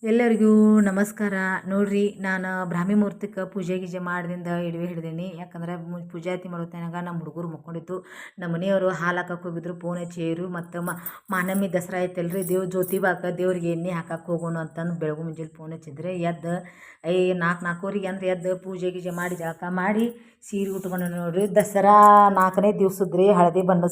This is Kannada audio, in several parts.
ಎಲ್ಲರಿಗೂ ನಮಸ್ಕಾರ. ನೋಡ್ರಿ, ನಾನು ಬ್ರಾಹ್ಮಿ ಮುಹೂರ್ತಕ್ಕೆ ಪೂಜೆ ಗೀಜೆ ಮಾಡ್ದಿಂದ ಇಡವೆ ಹಿಡ್ದೀನಿ. ಯಾಕಂದ್ರೆ ಪೂಜಾತಿ ಮಾಡೋ ತನಕ ನಮ್ಮ ಹುಡುಗರು ಮಕ್ಕೊಂಡಿತ್ತು. ನಮ್ಮ ಮನೆಯವರು ಹಾಲು ಹಾಕಕ್ಕೆ ಹೋಗಿದ್ರು, ಫೋನ್ ಹಚ್ಚಿರು. ಮತ್ತು ಮಾನಮ್ಮಿ ದಸರಾ ಐತಲ್ರಿ, ಜ್ಯೋತಿಬಾಕ ದೇವ್ರಿಗೆ ಎಣ್ಣೆ ಹಾಕಕ್ಕೆ ಹೋಗೋಣ ಅಂತಂದು ಬೆಳಗು ಮುಂಜಾನೆ ಫೋನ್ ಹಚ್ಚಿದ್ರೆ ಎದ್ದು 4:00 ಅಂದ್ರೆ ಎದ್ದು ಪೂಜೆ ಗೀಜೆ ಮಾಡಿ ಜಳಕ ಮಾಡಿ ಸೀರೆ ಉಟ್ಕೊಂಡು ನೋಡ್ರಿ. ದಸರಾ 4ನೇ ದಿವ್ಸದ್ರಿ. ಹಳದಿ ಬಣ್ಣದ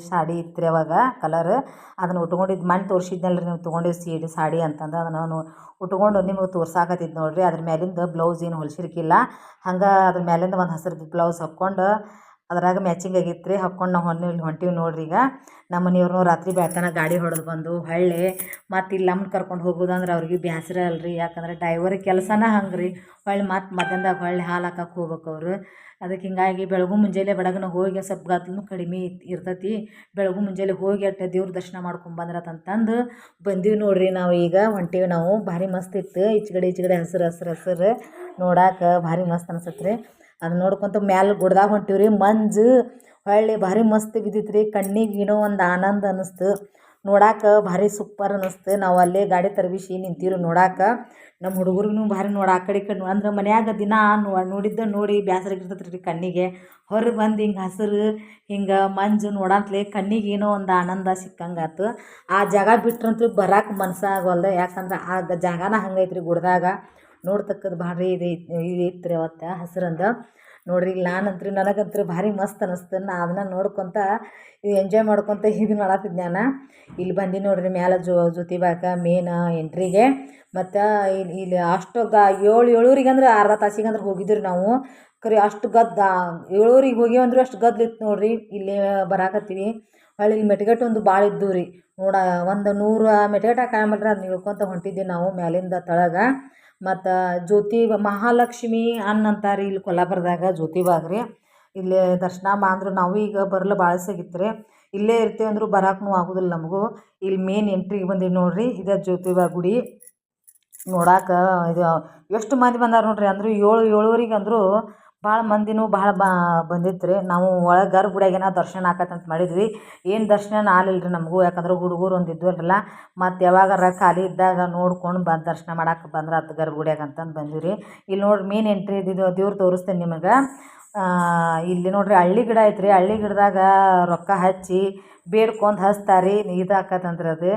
ಸಾಡಿ ಇತ್ತು ಅವಾಗ ಕಲರ್. ಅದನ್ನು ಉಟ್ಕೊಂಡಿದ್ದು ಮಣ್ಣು ತೋರಿಸಿದ್ನಲ್ರಿ, ನೀವು ತೊಗೊಂಡಿದ್ದು ಸಾಡಿ ಅಂತಂದು ಅದನ್ನು ಉಟ್ಕೊಂಡು ನಿಮಗೆ ತೋರ್ಸಾಕತ್ತಿದ್ದು ನೋಡ್ರಿ. ಅದ್ರ ಮೇಲಿಂದ ಬ್ಲೌಸ್ ಏನು ಹೊಲ್ಸಿರ್ಕಿಲ್ಲ, ಹಂಗೆ ಅದ್ರ ಮೇಲಿಂದ ಒಂದು ಹಸಿರು ಬ್ಲೌಸ್ ಹಾಕ್ಕೊಂಡು ಅದ್ರಾಗ ಮ್ಯಾಚಿಂಗ್ ಆಗಿತ್ತು ರೀ. ಹಾಕ್ಕೊಂಡು ನಾವು ಹೊಂಟೀವಿ ನೋಡ್ರಿ. ಈಗ ನಮ್ಮ ಮನೆಯವ್ರನ್ನೂ ರಾತ್ರಿ ಬೆಳ್ತಾನ ಗಾಡಿ ಹೊಡೆದು ಬಂದು ಹೊಳ್ಳಿ ಮತ್ತು ಇಲ್ಲಿ ನಮ್ಗೆ ಕರ್ಕೊಂಡು ಹೋಗೋದಂದ್ರೆ ಅವ್ರಿಗೆ ಬೇಸರ ಅಲ್ರಿ. ಯಾಕಂದ್ರೆ ಡ್ರೈವರ್ ಕೆಲಸನ ಹಂಗೆ ರೀ. ಹೊಳ್ಳಿ ಮಧ್ಯಾಹ್ನದಾಗ ಹೊಳ್ಳಿ ಹಾಲು ಹಾಕಕ್ಕೆ ಹೋಗ್ಬೇಕು ಅವರು. ಅದಕ್ಕೆ ಹಿಂಗಾಗಿ ಬೆಳಗು ಮುಂಜಾನೆ ಬಡಗನ ಹೋಗಿ ಸ್ವಲ್ಪ ಗದ್ದಲೂ ಕಡಿಮೆ ಇರ್ತೈತಿ. ಬೆಳಗು ಮುಂಜಾನೆ ಹೋಗಿ ಅಟ್ಟ ದೇವ್ರ ದರ್ಶನ ಮಾಡ್ಕೊಂಡು ಬಂದ್ರತಂತಂದು ಬಂದೀವಿ ನೋಡ್ರಿ. ನಾವು ಈಗ ಹೊಂಟೀವಿ. ನಾವು ಭಾರಿ ಮಸ್ತ್ ಇತ್ತು. ಈಚೆಗಡೆ ಹಸಿರು ಹಸಿರು ಹಸಿರು ನೋಡಾಕ ಭಾರಿ ಮಸ್ತ್ ಅನ್ಸತ್ತೆ ರೀ. ಅದು ನೋಡ್ಕೊತ ಮ್ಯಾಲೆ ಗುಡ್ದಾಗ ಹೊಂಟೀವಿ ರೀ. ಮಂಜು ಹೊಳ್ಳಿ ಭಾರಿ ಮಸ್ತ್ ಬಿದ್ದಿತ್ತು ರೀ. ಕಣ್ಣಿಗೆ ಏನೋ ಒಂದು ಆನಂದ ಅನ್ನಿಸ್ತು ನೋಡಾಕ, ಭಾರಿ ಸೂಪರ್ ಅನ್ನಿಸ್ತು. ನಾವು ಅಲ್ಲೇ ಗಾಡಿ ತರ್ಬಿಸಿ ನಿಂತೀವಿ ನೋಡಾಕ. ನಮ್ಮ ಹುಡುಗರಿಗೂ ಭಾರಿ ಆ ಕಡೆ ಈ ಕಡೆ ಅಂದ್ರೆ ಮನ್ಯಾಗ ದಿನ ನೋಡಿ ಬೇಸರಾಗಿರ್ತೈತೆ ರೀ ಕಣ್ಣಿಗೆ. ಹೊರಗೆ ಬಂದು ಹಿಂಗೆ ಹಸಿರು ಹಿಂಗೆ ಮಂಜು ನೋಡಂತಲೇ ಕಣ್ಣಿಗೆ ಏನೋ ಒಂದು ಆನಂದ ಸಿಕ್ಕಂಗಾತು. ಆ ಜಾಗ ಬಿಟ್ರಂತೂ ಬರೋಕೆ ಮನಸ್ಸಾಗವಲ್ದು. ಯಾಕಂದ್ರೆ ಆ ಜಾಗನ ಹಂಗೈತೆ ರೀ ಗುಡ್ದಾಗ. ನೋಡ್ತಕ್ಕದ್ದು ಭಾರಿ ಇದು ಇತ್ತು ರೀ ಅವತ್ತು ಹಸಿರಂದು ನೋಡ್ರಿ. ಇಲ್ಲಿ ನನಗಂತೂ ಭಾರಿ ಮಸ್ತ್ ಅನ್ನಿಸ್ತು. ನಾ ಅದನ್ನು ನೋಡ್ಕೊತ ಎಂಜಾಯ್ ಮಾಡ್ಕೊತ ಇದು ಮಾಡತ್ತಿದ್ದೆ ನಾನು. ಇಲ್ಲಿ ಬಂದು ನೋಡ್ರಿ ಮ್ಯಾಲೆ ಜ್ಯೋತಿಬಾಕ ಮೇನ್ ಎಂಟ್ರಿಗೆ. ಮತ್ತು ಇಲ್ಲಿ ಅಷ್ಟು 7 ಅಂದ್ರೆ ಅರ್ಧ ತಾಸಿಗೆ ಅಂದ್ರೆ ಹೋಗಿದ್ವಿ ನಾವು. ಕರೆ ಅಷ್ಟು 7ಗೆ ಹೋಗ್ಯವಂದ್ರೆ ಅಷ್ಟು ಗದ್ದಲಿತ್ತು ನೋಡ್ರಿ. ಇಲ್ಲಿ ಬರಾಕತ್ತೀವಿ. ಹೊಳ್ಳಿ ಇಲ್ಲಿ ಮೆಟ್ಗಟ್ಟು ಒಂದು ಭಾಳ ಇದ್ದವು ರೀ. ಒಂದು 100 ಮೆಟ್ಗಟ್ಟು ಕಾಯಂಬಲ್ರಿ. ಅದನ್ನ ಇಳ್ಕೊತ ಹೊಂಟಿದ್ವಿ ನಾವು ಮ್ಯಾಲಿಂದ ತಳಗೆ. ಮತ್ತು ಮಹಾಲಕ್ಷ್ಮಿ ಅಂತಾರೆ ಇಲ್ಲಿ ಕೊಲ್ಲಾಪುರದಾಗ ಜ್ಯೋತಿಬಾಗ್ ರೀ. ಇಲ್ಲಿ ದರ್ಶನ ಅಂದ್ರು ನಾವು ಈಗ ಬರಲು ಭಾಳ ದಿವಸ ರೀ. ಇಲ್ಲೇ ಇರ್ತೀವಿ ಅಂದರೂ ಬರೋಕ್ಕೂ ಆಗೋದಿಲ್ಲ ನಮಗೂ. ಇಲ್ಲಿ ಮೇನ್ ಎಂಟ್ರಿಗೆ ಬಂದೀವಿ ನೋಡ್ರಿ. ಇದು ಜ್ಯೋತಿಬಾ ಗುಡಿ ನೋಡಾಕ. ಇದು ಎಷ್ಟು ಮಂದಿ ಬಂದಾರ ನೋಡ್ರಿ. ಅಂದರೂ 7 ಅಂದರೂ ಭಾಳ ಮಂದಿನೂ ಭಾಳ ಬಂದಿತ್ತು ರೀ. ನಾವು ಒಳಗೆ ಗರ್ಭಗುಡಿಯಾಗೇನ ದರ್ಶನ ಆಕತ್ತಂತ ಮಾಡಿದ್ವಿ. ಏನು ದರ್ಶನ ಆಗಲಿಲ್ಲ ರೀ ನಮಗೂ. ಯಾಕಂದ್ರೆ ಹುಡುಗರು ಒಂದು ಇದ್ವಲ್ಲ. ಮತ್ತು ಯಾವಾಗಾರ ಖಾಲಿ ಇದ್ದಾಗ ನೋಡ್ಕೊಂಡು ದರ್ಶನ ಮಾಡಕ್ಕೆ ಬಂದ್ರೆ ಅದು ಗರ್ಭಗುಡಿಯಾಗ ಅಂತಂದು ಬಂದ್ವಿ ರೀ. ಇಲ್ಲಿ ನೋಡ್ರಿ ಮೇನ್ ಎಂಟ್ರಿ ಇದ್ದಿದ್ದು ದೇವ್ರು ತೋರಿಸ್ತೇನೆ ನಿಮಗೆ. ಇಲ್ಲಿ ನೋಡ್ರಿ ಹಳ್ಳಿ ಗಿಡ ಐತ್ರಿ. ಹಳ್ಳಿ ಗಿಡದಾಗ ರೊಕ್ಕ ಹಚ್ಚಿ ಬೇಡ್ಕೊಂಡು ಹಚ್ತಾರೆ ರೀ. ಇದು ಹಾಕತ್ತಂದ್ರೆ ಅದು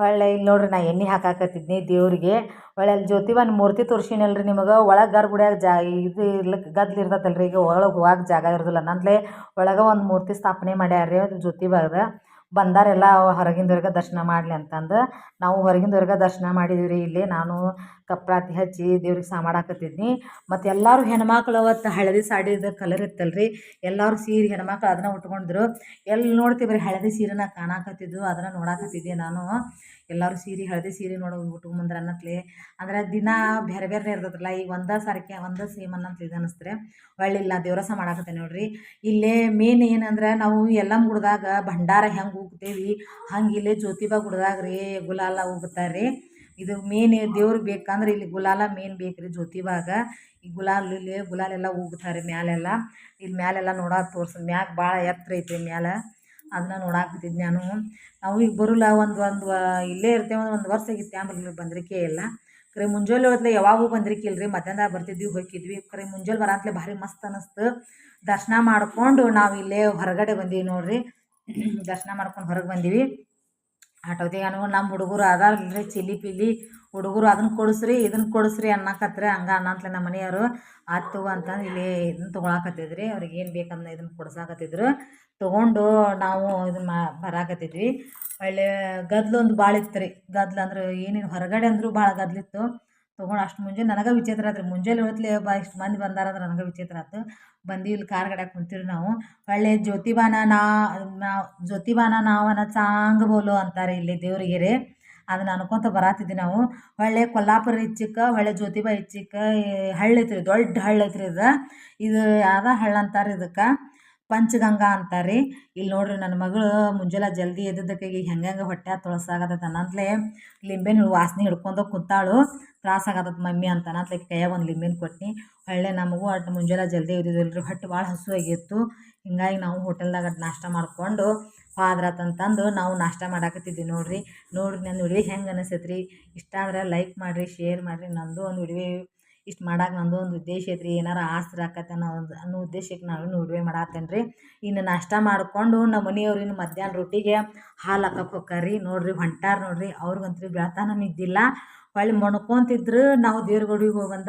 ಒಳ್ಳೆ. ಇಲ್ಲಿ ನೋಡ್ರಿ ನಾ ಎಣ್ಣೆ ಹಾಕಾಕತ್ತಿದ್ನಿ ದೇವ್ರಿಗೆ. ಒಳ್ಳೆ ಅಲ್ಲಿ ಜ್ಯೋತಿಬಾನ ಮೂರ್ತಿ ತೋರಿಸಿನಲ್ರಿ ನಿಮಗೆ. ಒಳಗೆ ಗರ್ಭಗುಡಿಯಾಗ ಇದು ಇರ್ಲಿಕ್ಕೆ ಗದ್ದಲು ಇರ್ತೈತಲ್ರಿ. ಈಗ ಒಳಗೆ ಹೋಗಕ್ಕೆ ಜಾಗ ಇರೋದಿಲ್ಲ ನಂತಲೇ ಒಳಗೆ ಒಂದು ಮೂರ್ತಿ ಸ್ಥಾಪನೆ ಮಾಡ್ಯಾರ ರೀ ಅದು ಜ್ಯೋತಿಬಾದ. ಬಂದಾರೆಲ್ಲ ಹೊರಗಿಂದವ್ರಿಗೆ ದರ್ಶನ ಮಾಡಲಿ ಅಂತಂದು ನಾವು ಹೊರಗಿಂದವ್ರಿಗೆ ದರ್ಶನ ಮಾಡಿದ್ವಿ ರೀ. ಇಲ್ಲಿ ನಾನು ಕಪ್ರಾತಿ ಹಚ್ಚಿ ದೇವ್ರಿಗೆ ಮಾಡಾಕತ್ತಿದ್ನಿ. ಮತ್ತು ಎಲ್ಲರೂ ಹೆಣ್ಮಕ್ಳು ಅವತ್ತು ಹಳದಿ ಸಾಡಿದ ಕಲರ್ ಇತ್ತಲ್ರಿ. ಎಲ್ಲರೂ ಸೀರೆ ಹೆಣ್ಮಕ್ಳು ಅದನ್ನು ಉಟ್ಕೊಂಡಿದ್ರು. ಎಲ್ಲಿ ನೋಡ್ತೀವಿ ಬರೀ ಹಳದಿ ಸೀರೆನ ಕಾಣಾಕತ್ತಿದ್ದು. ಅದನ್ನು ನೋಡಾಕತ್ತಿದ್ದೆ ನಾನು. ಎಲ್ಲರೂ ಹಳದಿ ಸೀರೆ ಉಟ್ಕೊಂಬಂದ್ರೆ ಅನ್ನತ್ಲೆ. ಅಂದ್ರೆ ದಿನ ಬೇರೆ ಬೇರೆ ಇರ್ತದಲ್ಲ. ಈಗ ಒಂದೇ ಸೇಮ್ ಅನ್ನಂತ ಇದು ಅನ್ನಿಸ್ತಾರೆ. ಒಳ್ಳಿಲ್ಲ ದೇವ್ರಸ ಮಾಡಾಕತ್ತೆ ನೋಡ್ರಿ. ಇಲ್ಲೇ ಮೇನ್ ಏನಂದ್ರೆ ನಾವು ಎಲ್ಲ ಗುಡ್ದಾಗ ಭಂಡಾರ ಹೆಂಗೆ ಹೋಗ್ತೇವಿ ಹಂಗೆ ಇಲ್ಲೇ ಜ್ಯೋತಿಬಾ ಗುಡ್ದಾಗ ರೀ ಗುಲಾಲ ಹೋಗ್ತಾರೆ ರೀ. ಇದು ಮೇನ್ ದೇವ್ರಿಗೆ ಬೇಕಂದ್ರೆ ಇಲ್ಲಿ ಗುಲಾಲ ಮೇನ್ ಬೇಕು ರೀ ಜ್ಯೋತಿಬಾಗ. ಈ ಗುಲಾಲೆಲ್ಲ ಹೋಗ್ತಾರೆ ಮ್ಯಾಲೆಲ್ಲ. ಇಲ್ಲಿ ಮ್ಯಾಲೆಲ್ಲ ತೋರ್ಸೋದು ಮ್ಯಾಗ ಭಾಳ ಎತ್ತರ ಐತಿ ಮ್ಯಾಲೆ. ಅದನ್ನ ನೋಡಾಕತ್ತಿದ್ದು ನಾನು. ನಾವು ಈಗ ಬರೋಲ್ಲ ಒಂದು ಇಲ್ಲೇ ಇರ್ತೇವೆ. ಒಂದು ವರ್ಷ ಆಗಿತ್ತು ಆಮೇಲೆ ಬಂದ್ರಿಕೆ ಇಲ್ಲ. ಕರೆ ಮುಂಜಾನೆ ಹೊತ್ಲೆ ಯಾವಾಗೂ ಬಂದ್ರಿಕಿಲ್ಲ ರೀ. ಮಧ್ಯಾಹ್ನದಾಗ ಬರ್ತಿದ್ವಿ ಹೋಗಿದ್ವಿ. ಕರೆ ಮುಂಜಾನೆ ಬರತ್ಲೆ ಭಾರಿ ಮಸ್ತ್ ಅನ್ನಿಸ್ತು. ದರ್ಶನ ಮಾಡಿಕೊಂಡು ನಾವು ಇಲ್ಲೇ ಹೊರಗಡೆ ಬಂದೀವಿ ನೋಡ್ರಿ. ದರ್ಶನ ಮಾಡ್ಕೊಂಡು ಹೊರಗೆ ಬಂದೀವಿ. ಆಟೋದಿಗಾನು ನಮ್ಮ ಹುಡುಗರು ಅದಾರಲ್ರಿ ಚಿಲ್ಲಿ ಪಿಲ್ಲಿ ಹುಡುಗರು ಅದನ್ನು ಕೊಡಿಸ್ರಿ ಇದನ್ನು ಕೊಡಿಸ್ರಿ ಅನ್ನಕತ್ರೆ. ಹಂಗೆ ಅನ್ನಂತಲೇ ನಮ್ಮ ಮನೆಯವರು ಆಯ್ತು ಅಂತಂದು ಇಲ್ಲಿ ಇದನ್ನು ತೊಗೊಳಕತ್ತಿದ್ರಿ. ಅವ್ರಿಗೆ ಏನು ಬೇಕಂದ್ರೆ ಇದನ್ನು ಕೊಡ್ಸಾಕತ್ತಿದ್ರು. ತೊಗೊಂಡು ನಾವು ಇದನ್ನು ಬರಾಕತ್ತಿದ್ವಿ. ಒಳ್ಳೆ ಗದ್ದಲೊಂದು ಭಾಳ ಇತ್ತು ರೀ. ಗದ್ದಲು ಅಂದ್ರೆ ಏನೇನು ಹೊರಗಡೆ ಅಂದರೂ ಭಾಳ ಗದ್ದಲಿತ್ತು. ತೊಗೊಂಡು ಅಷ್ಟು ಮುಂಜಾನೆ ನನಗೆ ವಿಚಿತ್ರ ಆಯ್ತು ರೀ. ಮುಂಜಾನೆ ಹೊತ್ಲೆ ಇಷ್ಟು ಮಂದಿ ಬಂದಾರಂದ್ರೆ ನನಗೆ ವಿಚಿತ್ರ ಆಯ್ತು. ಬಂದು ಇಲ್ಲಿ ಕಾರ್ ಗಡ್ಯಾಗ ಕುಂತೀವಿ ನಾವು. ಒಳ್ಳೆ ಜ್ಯೋತಿಬಾನ ನಾವನ ಚಾಂಗ್ ಬೋಲು ಅಂತಾರೆ ಇಲ್ಲಿ ದೇವರಿಗೆ ರೀ. ಅದನ್ನ ಅನ್ಕೊತ ಬರಾತಿದ್ವಿ ನಾವು. ಒಳ್ಳೆ ಕೊಲ್ಲಾಪುರ ಇಚ್ಚಿಕ್ಕೆ ಒಳ್ಳೆ ಜ್ಯೋತಿಬಾ ಇಚ್ಚಿಕ್ಕೆ ಹಳ್ಳಿ ಐತ್ರಿ. ದೊಡ್ಡ ಹಳ್ಳಿ ಐತ್ರಿ ಇದು ಯಾವ್ದು ಹಳ್ಳ ಅಂತಾರೆ ಇದಕ್ಕೆ. ಪಂಚಗಂಗಾ ಅಂತಾರೆ ರೀ. ಇಲ್ಲಿ ನೋಡ್ರಿ ನನ್ನ ಮಗಳು ಮುಂಜಾನೆ ಜಲ್ದಿ ಎದ್ದದಕ್ಕೆ ಹೆಂಗೆ ಹೊಟ್ಟೆ ತೊಳಸಾಗತ್ತೈತೆ ಅನ್ನಂತಲೇ ಲಿಂಬೆನ ವಾಸನೆ ಹಿಡ್ಕೊಂಡು ಕುಂತಾಳು. ತ್ರಾಸಾಗತ್ತದ ಮಮ್ಮಿ ಅಂತ ಅನ್ನತ್ಲೆ ಕೈಯಾಗ ಒಂದು ಲಿಂಬೆನ ಕೊಟ್ನಿ. ಒಳ್ಳೆ ನಮಗೂ ಮುಂಜಾನೆ ಜಲ್ದಿ ಎದ್ದಿದ್ದಿಲ್ಲ ರೀ. ಹೊಟ್ಟೆ ಭಾಳ ಹಸು ಆಗಿತ್ತು. ಹಿಂಗಾಗಿ ನಾವು ಹೋಟೆಲ್ದಾಗ ನಾಷ್ಟ ಮಾಡಿಕೊಂಡು ಹೋದ್ರಾತಂತಂದು ನಾವು ನಾಷ್ಟ ಮಾಡಾಕತ್ತಿದ್ವಿ ನೋಡಿರಿ. ನನ್ನ ವಿಡಿಯೋ ಹೆಂಗೆ ಅನಿಸೈತೆ ರೀ? ಇಷ್ಟ ಆದ್ರೆ ಲೈಕ್ ಮಾಡಿರಿ, ಶೇರ್ ಮಾಡಿರಿ. ನಂದು ಒಂದು ವಿಡಿಯೋ ಇಷ್ಟು ಮಾಡಾಕ ನಂದು ಒಂದು ಉದ್ದೇಶ ಐತ್ರಿ. ಏನಾರ ಆಸರೆ ಆಕತ್ತೆ ಅನ್ನೋ ಉದ್ದೇಶಕ್ಕೆ ನಾನು ವಿಡಿಯೋ ಮಾಡಾತ್ತೇನೆ ರೀ. ಇನ್ನು ನಾಷ್ಟ ಮಾಡಿಕೊಂಡು ನಮ್ಮ ಮನೆಯವ್ರು ಇನ್ನು ಮಧ್ಯಾಹ್ನ ರೊಟ್ಟಿಗೆ ಹಾಲು ಹಾಕಕ್ಕೆ ಹೋಗ್ತಾರ್ರಿ. ನೋಡಿರಿ ಹೊಂಟಾರ ನೋಡಿರಿ. ಅವ್ರಿಗಂತೂ ಬೆಳತನ ನಿದ್ದಿಲ್ಲ. ಹೊಳ್ಳಿ ಮೊಣ್ಕೊಂತಿದ್ರು. ನಾವು ದೇವ್ರ ಗುಡಿಗೆ ಹೋಗಿ ಬಂದ